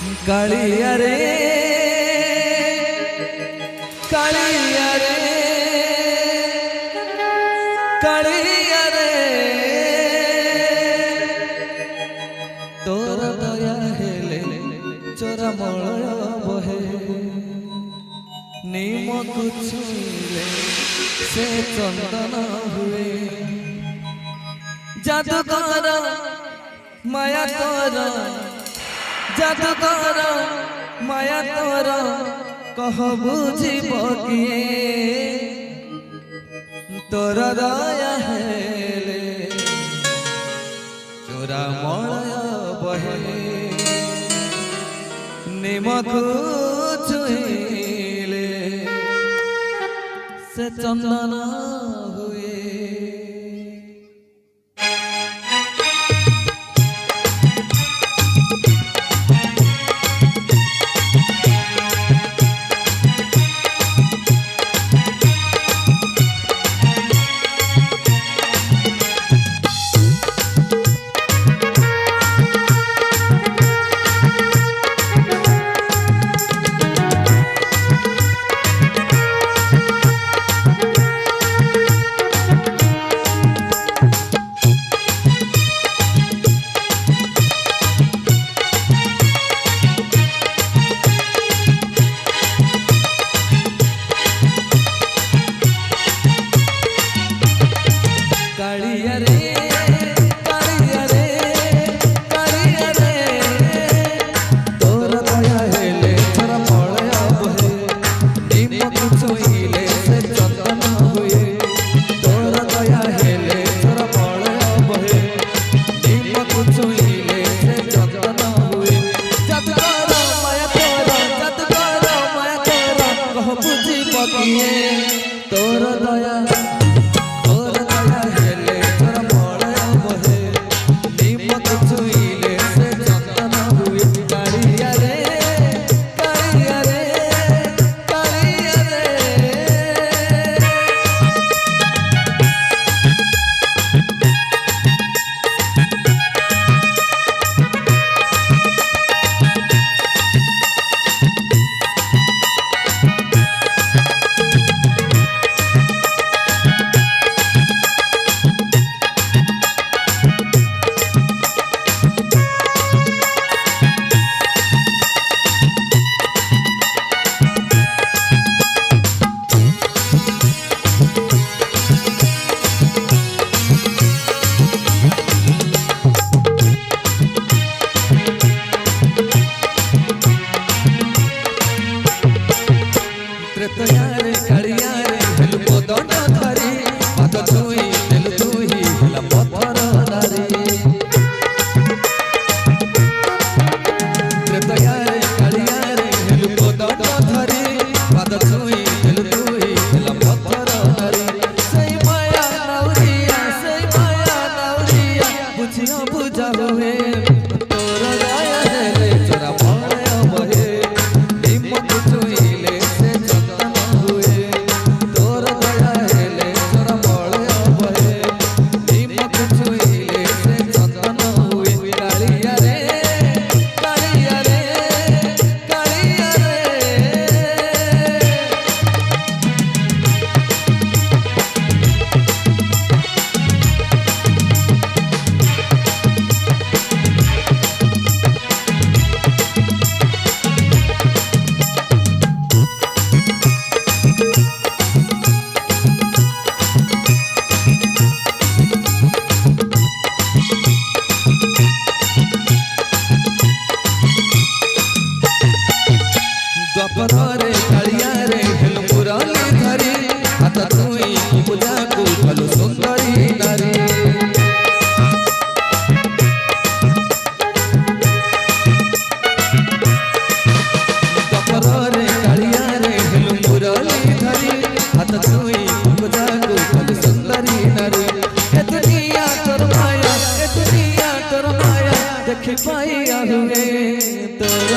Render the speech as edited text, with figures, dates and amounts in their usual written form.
कालिया रे कालिया रे कालिया रे तोर दया हेले चोरा मलय बहे नीम छुईले से चंदन हुए जादूगर माया तोर जादूगर माया तोर कह बुझिब किए तोर दया हेले चोरा मलय बहे निमक छुईले से चंदन हुए। कालिया रे कालिया रे कालिया रे तोर दया हेले तोर मलय बहे निमक छुईले से चंदन हुए तोर दया हेले तोर मलय बहे निमक छुईले से चंदन हुए जादूगर माया तोर कह बुझिब किए तोर दया द्वापर कालिया रे हेल मुरली धरी हाथ छुई पूजा को भलो सुंदरी नारी द्वापर कालिया रे हेल मुरली धरी हाथ छुई पूजा को भलो सुंदरी नारी ए दुनिया तोर माया देख पाई हुए तोर